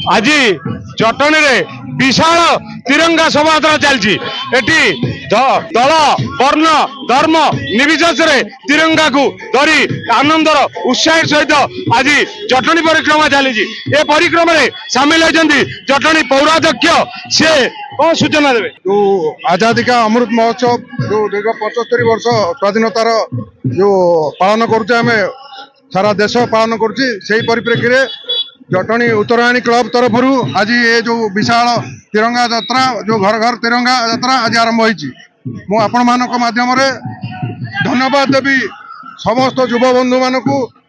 आज जटनी रे विशाल तिरंगा शोभायात्रा चलती दल वर्ण धर्म निर्विशेष तिरंगा को धरी आनंदर उत्साह सहित आज जटनी परिक्रमा चली ए परिक्रमा सामिल होती जटनी पौराध्यक्ष सी कौन सूचना देवे जो आजादी का अमृत महोत्सव जो दीर्घ 75 वर्ष स्वाधीनतार जो पालन करें सारा देश पालन कर परिप्रेक्षी में जटनी उत्तरायणी क्लब तरफ आज ये जो विशाल तिरंगा यात्रा जो घर घर तिरंगा यात्रा आज आरंभ हो आपण माध्यम धन्यवाद देवी समस्त युव बंधु मानक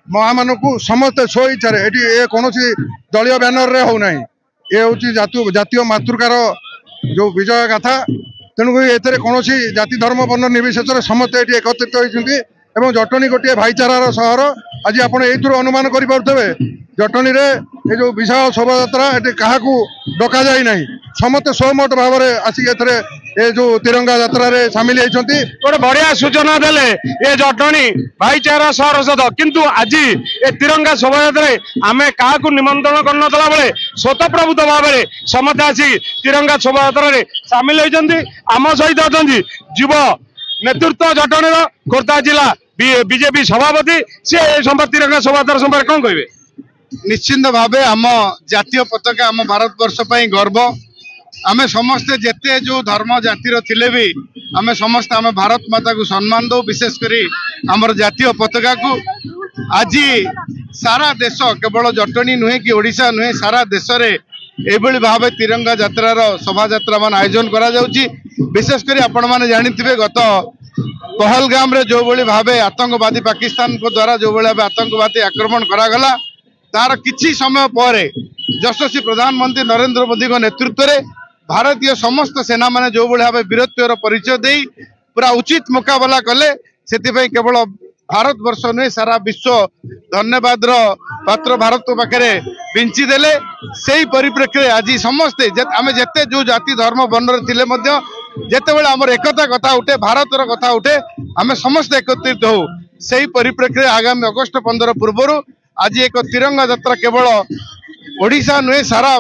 माँ मानक समस्ते स्व इच्छा ये कौन दलीय बैनर रे होना ये हूँ जातीय मातृकार जो विजय गाथा तेणुक ए कौन जाति धर्म वर्ण निर्विशेष समस्ते ये एकत्रित होती जटनी गोटे भाईचारार सहर आज आपण एथुर अनुमान करें जटनी रे ये जो विशाल शोभायात्रा ये क्या डका जाए समस्ते सहमत भाव में आसिक ए जो तिरंगा यात्रा रे सामिल होती गोटे बढ़िया सूचना देले ये जटनी भाईचारा सहर सद किंतु आज ये तिरंगा शोभायात्रा आम क्या निमंत्रण करनला बेले स्वतःप्रभुत भाव में समस्त आसी तिरंगा शोभायात्रा सामिल होती आम सहित अच्छा युव नेतृत्व जटनी खोर्धा जिला बीजेपी सभापति सी तिरंगा शोभायात्रा संपर्क कौन कहे निश्चिंत भाव आम जातीय पताका आम भारत वर्ष गर्व आम समस्ते जेते जो धर्म जातिर थिले भी आम समस्त आम भारत माता को सम्मान दो विशेषकर आमर जातीय पताका को आज सारा देश केवल जटनी नुहे कि ओडिशा नुहे सारा देश रे एभली भाव तिरंगा यात्रार शोभा यात्रा मान आयोजन करा जाउची विशेषकर आपण माने जानिथिबे गत पहलगाम रे जो भली भाव आतंकवादी पाकिस्तान को द्वारा जो भाव आतंकवादी आक्रमण करागला तार किछि समय पर यशस्वी प्रधानमंत्री नरेंद्र मोदी को नेतृत्व में भारतीय समस्त सेना माने जो भाव वीरत्वर परिचय दे पूरा उचित मुकाबला कले से केवल भारत वर्ष नुहे सारा विश्व धन्यवाद पात्र भारत पाखे बिंची देले से परिप्रेक्षी आज समस्ते आम जिते जो जाति धर्म वर्ण थे जिते बड़े आमर एकता कथा उठे भारतर कथा उठे आम समस्त एकत्रित हो से परिप्रेक्षी आगामी अगस्ट 15 पूर्व आज एक तिरंगा यात्रा केवल ओडिशा नुहे सारा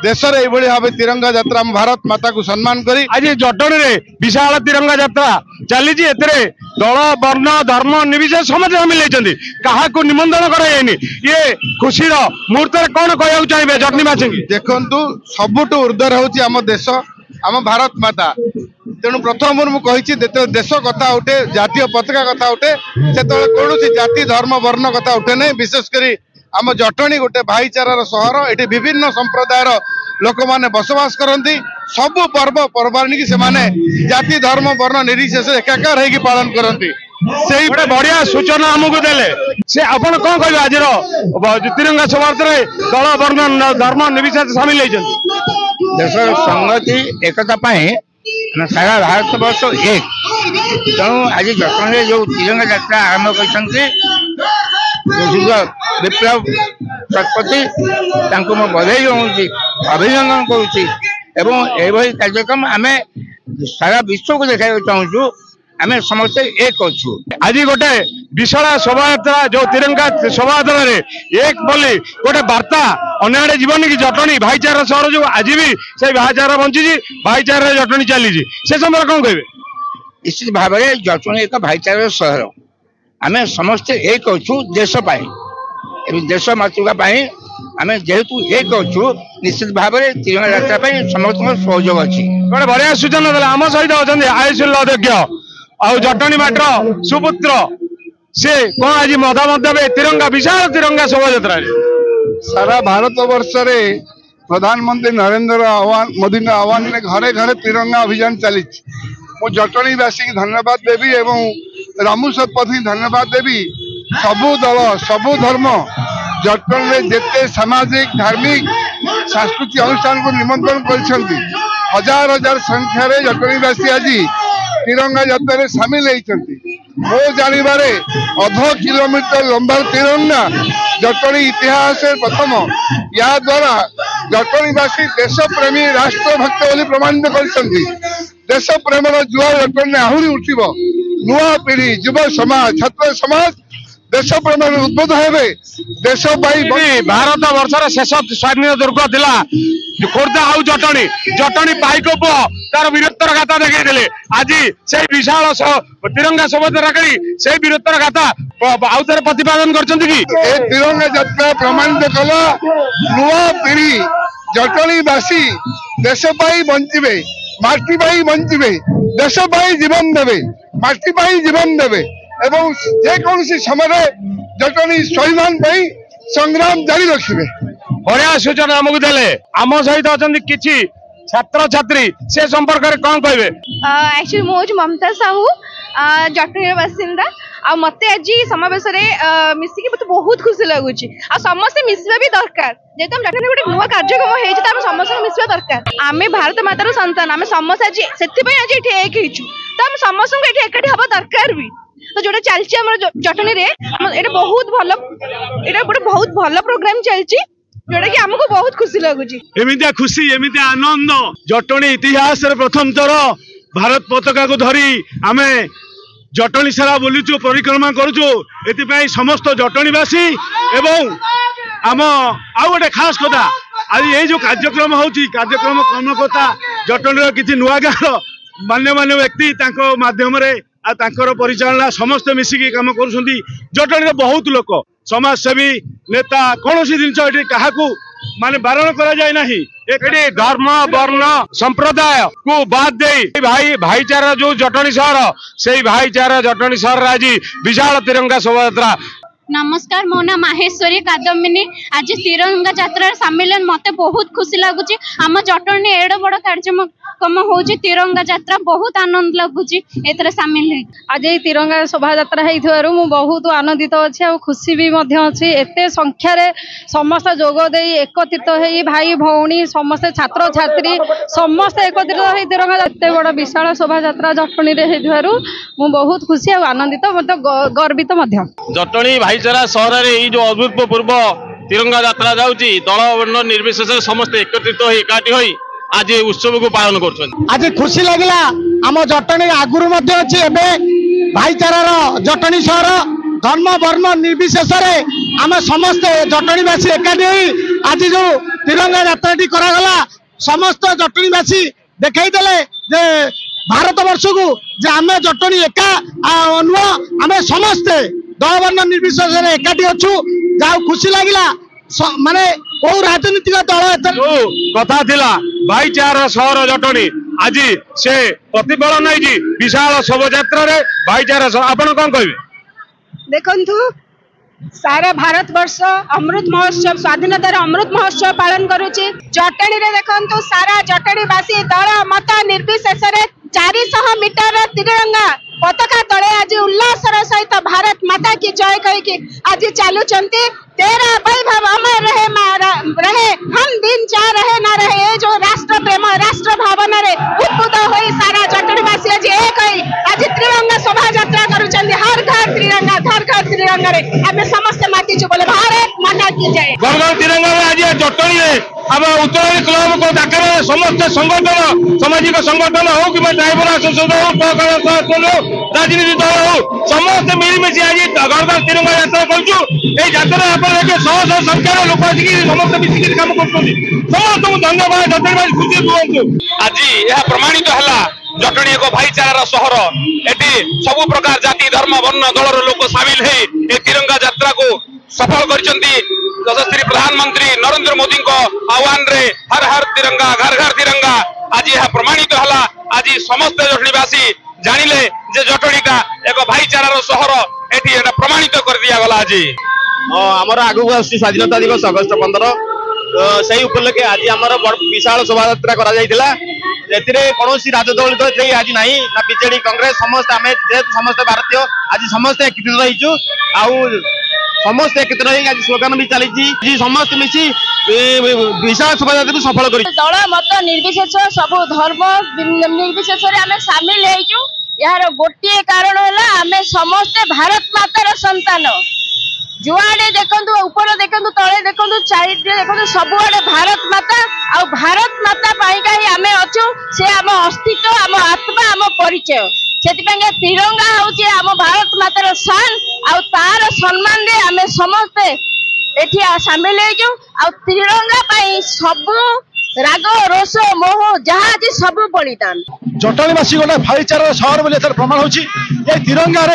देश में भाव तिरंगा यात्रा भारत माता को सम्मान करी आज जटनी रे विशाल तिरंगा यात्रा चली दल वर्ण धर्म निर्विशेष समस्त सामिल होती क्या निमंत्रण कराइनि ये खुशी मुहूर्त कौन कह चाहिए जटनीवासी देखु सबुठ ऊर्धर हूँ आम देश आम भारत माता तेणु प्रथम मुझे देश कथा उठे जातीय पताका कथा उठे से कौन जाति धर्म वर्ण कथा उठे नहीं विशेषकर आम जटनी गोटे भाईचारार सहर ये विभिन्न संप्रदायर लोक मैंने बसवास करती सबु पर्व पर्वाणी की सेमाने जाति धर्म वर्ण निर्विशेष एकाकार होगी पालन करती से बढ़िया सूचना आमको देले से आपण कौन कह आज तिरंगा शोभायात्रा दल वर्ण धर्म निर्विशेष सामिल होती देश संगति एकता सारा भारत वर्ष एक तेणु आज जटनी जो तिरंगा यात्रा आरंभ कर विप्लव शतपथी बधाई जनाऊँगी अभिनंदन करुँच कार्यक्रम आम सारा विश्व को देखा चाहूँ आम समस्ते एक अच्छु आज गोटे विशाल शोभायात्रा जो तिरंगा शोभायात्रा एक बोली गोटे वार्ता अन्य जीवन की जटनी भाईचारा सहर जो आज भी से भाईचारा बंची भाईचारा जटनी चली से समय कौन कहे निश्चित भाव में जटनी एक भाईचारा सहर आम समस्ते एक अच्छु देशपाई देश मातृका आम जेहेतु एक अच्छु निश्चित भाव में तिरंगा यात्रा समस्त सहयोग अच्छी गोटे बढ़िया सूचना देला आम सहित अच्छा आयुष अध्यक्ष और जटनी माटर सुपुत्र से कौन आज मतामत देवे तिरंगा विशाल तिरंगा शोभायात्रा सारा भारत वर्ष प्रधानमंत्री नरेंद्र मोदी आह्वान में घरे घरे तिरंगा अभियान चली जटनीवासी धन्यवाद देवी एवं रामू शतपथी धन्यवाद देवी सबु दल सबु धर्म जटन में जिते सामाजिक धार्मिक सांस्कृतिक अनुष्ठान को निमंत्रण कर हजार हजार संख्यार जटनीवासी आज तिरंगा यात्रा सामिल होती मो जानवे अध किलोमीटर लंबा तिरंगा जटनी इतिहास प्रथम या द्वारा जटनीवासी देशप्रेमी राष्ट्रभक्त बोली प्रमाणित कर देश प्रेमर जुआ जटनी आहरी उठब नुआ पीढ़ी युव समाज छात्र समाज देश प्रेम उद्बोध हे देश भारत वर्षर शेष स्वाधीन दुर्ग थिला खोर्धा आउ जटणी जटणी पाइक पुओ तार वीरत्वर गाथा देखा आज से विशाल तिरंगा शोभायात्रा करी से वीरत्वर गाथा आउ थे प्रतिपादन कर तिरंगा यात्रा प्रमाणित कला नुआ पीढ़ी जटणीवासी देश बंचे माटी बंचे देश जीवन देवे माटी जीवन देवे एवं जेकोसी समय जटणी स्वाभिमान संग्राम जारी रखिए। बढ़िया सूचना आमको देले आम सहित अच्छा किसी छात्र छात्री से संपर्क में कौन कहे? एक्चुअली मो ममता साहू जटणी बासिंदा आ मते आज समावेश मिसिकी मत बहुत खुशी लगुच आ समस्त मिसवा भी दरकार जेतम जटणी गोटे नुआ कार्यक्रम होइछ त हम समस्त मिसवा दरकार आमे भारत मातार संतान आमे समस्त आज सेति पय आज एठी एक हिचु त हम समस्त को एठी एकठी हबा दरकार भी तो जोटा चलछि हमर जटणी रे एटा गोटे बहुत भलो प्रोग्राम चलछि जोटा कि हमको बहुत खुशी लगुच एमितिया खुशी एमितिया आनंद जटणी इतिहास रे प्रथम थर भारत पताका को धरी आमे जटणी सारा बुलुचु परिक्रमा करुचु एतिपाई समस्त जटणीवासी एवं आम आउ गोटे खास कथा आज ये जो कार्यक्रम होची कार्यक्रम कर्मकर्ता जटणीर किसी नुआ गाँव मान्य मान्य व्यक्ति तांको माध्यम रे आ तांकर परिचालना समस्त मिसिकी काम करुछंती जटणीर बहुत लोक समाजसेवी नेता कौन सी जिन क्या माने बारण करा जाए नहीं एक धर्म वर्ण संप्रदाय को बाद दे भाई भाईचारा जो जटणी सहर से भाईचारा जटणी सहर आज विशाल तिरंगा शोभायात्रा। नमस्कार मो ना माहेश्वरी कादम्बिनी आज तिरंगा यात्रा सामिल मते बहुत खुशी लगुच आम जटणी एड बड़ कार्यक्रम हो तिरंगा यात्रा बहुत आनंद लगुच एथरे सामिल आज ये तिरंगा शोभायात्रा होइथारु मु बहुत आनंदित अच्छी आ खुशी भी अच्छी एते संख्यार समस्त जोग दे एकत्रित हो भाई भौणी समस्त छात्र छात्री समस्त एकत्रित हो तिरंगा एते बड़ विशाल शोभायात्रा जटणी होइथारु मु बहुत खुशी आ आनंदित मत गर्वित जटणी भाईचारा सहर में जो अभूतपूर्व तिरंगा यात्रा जाऊँगी दल वर्ण निर्विशेष समस्त एकत्रित हो एकाठी हो आज उत्सव को पालन कर आज खुशी लगला आम जटणी आगुरी अच्छी भाईचारार जटणी सहर धर्म वर्ण निर्विशेष आम समस्त जटणीवासी एकाठी हो आज जो तिरंगा यात्राटी करागला समस्त जटणीवासी देखईदेले जे भारत वर्ष को जे आम जटणी एका नुह आम समस्ते दल वर्ण निर्विशेष एकाठी अच्छु जहाँ खुशी लगिला माने को राजनीतिक दल कथा थिला भाईचारा सहर जटणी आज से प्रतिफलन नहीं विशाल शोभायात्रा रे भाईचारा आपण कौन कहे? देखंतु सारा भारत वर्ष अमृत महोत्सव स्वाधीनतार अमृत महोत्सव पालन करुचे जटणी रे देखंतु सारा जटणीवासी दल मत निर्विशेष 400 मीटर तिरंगा पताका तले आज उल्लासर सहित भारत माता की जय कही आज चलुचंती तेरा वैभव अमर रहे हम दिन चाह रहे ना रहे ये जो राष्ट्र प्रेम राष्ट्र भावना रे उद्बुद्ध होई सारा जटणीवासी आज एक आज तिरंगा शोभा यात्रा करुचंती हर घर तिरंगा रे आमे समस्त माटी जो बोले भारत माता की जय गणगण तिरंगा आज जटणी रे अब उत्तरायणी क्लब को डाकर समस्त संगठन सामाजिक संगठन हो कि ड्राइवर एसोसिएशन हो राजनीति दल हो समस्त मिलमिशी आज गणगण तिरंगा यात्रा करूँ यात्रा शह शह संख्यार लोक आज समस्त मिसिक कम कर समस्त धन्यवाद जटणीवासी खुशी रुहतु आज यह प्रमाणित है जटणी एक भाईचारार सहर एटी सब प्रकार जाति धर्म वर्ण दलर लोक सामिल है तिरंगा यात्रा को सफल करछंती यशस्वी प्रधानमंत्री नरेंद्र मोदी को आह्वान रे हर हर तिरंगा घर घर तिरंगा आज यह प्रमाणित है आज समस्त जटणीवासी जानिले जे जटणी का एक भाईचारार सहर एटी एटा प्रमाणित कर दिया गला आज आमर आगु आसुची स्वाधीनता दिवस अगस्त 15 से उपलक्षे आज आमर विशाल शोभायात्रा करा जायतिला जेतिरे कोनोसी राजदल तो आज नहीं ना बीजेडी कांग्रेस समस्त आमे जेहेतु समस्त भारतीय आज समस्त एकत्रित रहीचु आउ समस्त एकत्रित रही आज स्लोगान भी चली समस्त मिसी विशाल शोभायात्रा सफल करी दल मत निर्विशेष सब धर्म निर्विशेष आमे शामिल हेचु यार गोटे कारण है आमे समस्त भारत मातार संतान जुआड़े देखंतु ऊपर देखंतु तले देखंतु चारिटे देखंतु सबुआड़े भारत माता आ भारत माता पाइका ही आमे अछु से आम अस्तित्व आम आत्मा आम परिचय से तिरंगा हूँ आम भारत मातार शान आउ तार सम्मान दे आम समस्ते एठी सामिल हो तिरंगा सब राग रोष मोह जहाँ अच्छी सब बलिदान जटणीवासी गोटे भाईचार सहर बोली प्रमाण होची तिरंगार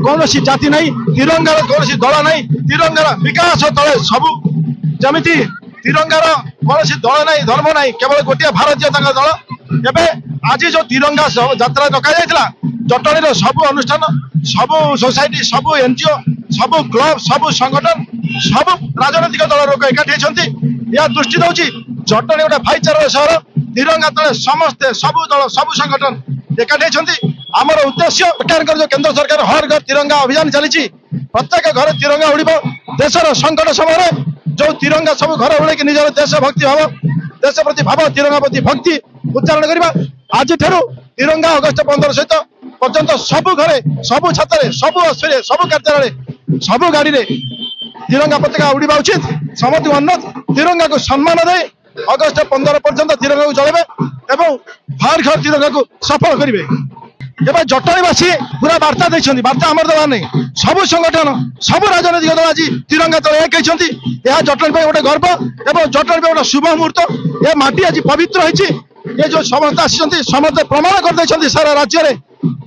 कौन जाति नहीं तिरंगार कौन दल नहीं तिरंगार विकास तले सब जमी तिरंगार कौन दल नहीं धर्म नहीं केवल गोटे भारतीय दल एवं आज जो तिरंगा यात्रा डक जटणी सब अनुष्ठान सब सोसाइटी सब एनजीओ सब क्लब सब संगठन सब राजनैतिक दल लोक एकाठी यह दृष्टि दौर जटणी गोटे भाईचार सहर तिरंगा तले समस्ते सब दल सब संगठन एकाठी आमर उद्देश्य सरकार जो केंद्र सरकार हर घर तिरंगा अभियान चली प्रत्येक घर तिरंगा उड़ देशर संकट समय जो तिरंगा सब घर उड़े निजर देशभक्ति भाव देश प्रति भाव तिरंगा प्रति भक्ति उच्चारण करवा आज तिरंगा अगस्ट 15 सहित पर्यंत सब घरे सब छात्र सब अश्वे सब कार्यालय सब गाड़ी में तिरंगा पताका उड़ा उचित समस्त उन्नत तिरंगा को सम्मान दे अगस्ट 15 पर्यंत तिरंगा को जलैबे एवं हर घर तिरंगा को सफल करेंगे एवं जटणीवासी पूरा वार्ता देते वार्ता आमर देवार नहीं सब संगठन सब राजनैतिक दल आज तिरंगा तले एक यह जटणी गोटे गर्व एवं जटणी गोटे शुभ मुहूर्त यह माटी आज पवित्र होती ये जो समस्त आसी समस्त प्रमाण कर सारा राज्य में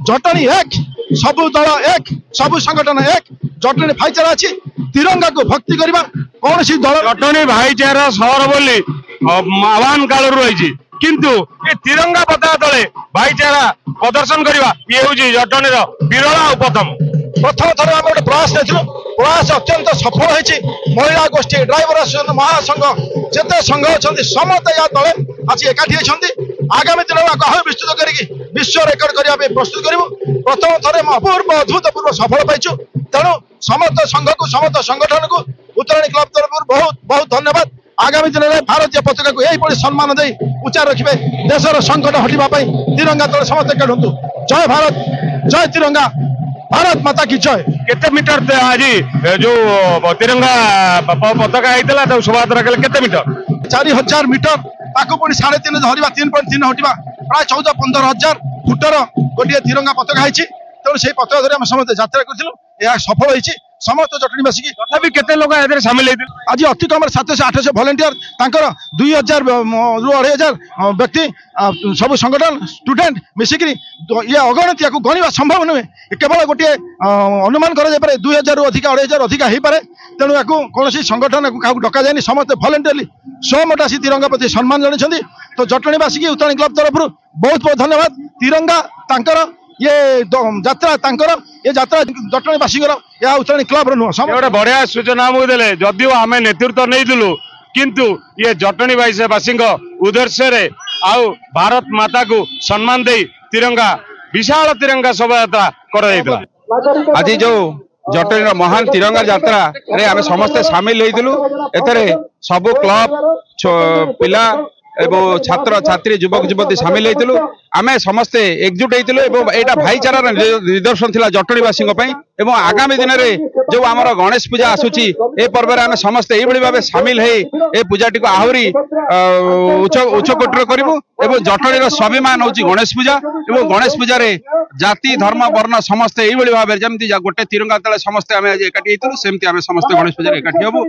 जटणी एक सब दल एक सब संगठन एक जटणी भाईचारा अच्छी तिरंगा को भक्ति करवा कौन सी दल जटणी भाईचारा सहर बोली आह्वान काल रही किंतु ये तिरंगा पताका तले भाईचारा प्रदर्शन करवा ये हूँ जटणी विरला उपतम प्रथम थर आम गोटे प्रयास नहीं प्रयास अत्यंत सफल होती महिला गोष्ठी ड्राइवर महासंघ जिते संघ अच्छा समस्त या तले आज एकाठी आगामी दिन में आहुरी विस्तृत करके विश्व रेकर्ड करने प्रस्तुत करूँ प्रथम थर अपूर्व अद्भुतपूर्व सफल पाइचु तेणु समस्त संघ को समस्त संगठन को उत्तराणी क्लब तरफ बहुत बहुत धन्यवाद आगामी दिन में भारतीय पताका को यही सम्मान दे उच्चा रखिए देशर संकट हटापी तिरंगा तले समस्त एकाठी हूँ जय भारत जय तिरंगा भारत माता की जय केते मीटर आज जो तिरंगा पताका होता शोभा यात्रा कले केते मीटर 4000 मीटर ताको पुणी 3.5 धरवा 3.3 हटिवा प्राय 14-15,000 फुटर गोटे तिरंगा पताका है तेणु से पताका धरी समस्त यात्रा करूँ यह सफल होती समस्त जटणीवासी की तथापि केते लोग सामिल होते आज अति कम 700-800 भलेंटियर 2000 रू 2500 व्यक्ति सब संगठन स्टूडेंट मिसिक ये अगणित या गणवा संभव नुहे केवल गोटे अनुमान कर 2000 रू अधिक 2500 अधिक हो पाए तेणु या कौन संगठन क्या डक जाए समस्त भलेंटियरली स्वमट आसी तिरंगा प्रति सम्मान जन तो जटणीवासी की उत्तराणी क्लब तरफ बहुत बहुत धन्यवाद तिरंगा तांकर ये यात्रा ये यात्रा जटणीवासी यह उत्तराणी क्लब नुह गोटे बढ़िया सूचना आमको देले जदिव आम नेतृत्व नहीं किंतु ये जटणीवासी उद्देश्य आउ भारत माता को सम्मान दे तिरंगा विशाल तिरंगा शोभा यात्रा कर आज जो जटणी महान तिरंगा यात्रा रे आम समस्ते सामिल होते सब क्लब पिला एवं छात्र छात्री युवक युवती सामिल होती आम समस्ते एकजुट होती भाईचारार निदर्शन था जटणीवासी आगामी दिन में जो आम गणेश पूजा आसूची ए पर्व आम समस्ते यही भाव सामिल हो पूजाटी को आहरी उच्चकोटर करूँ एवं जटणीर स्वाभिमान हूँ गणेश पूजा और गणेश पूजार जाति धर्म वर्ण समस्ते यही भाव जमी गोटे तिरंगा तले समस्ते आम एकाठी होती सेमती आम समस्ते गणेश पूजा एकाठी हबू।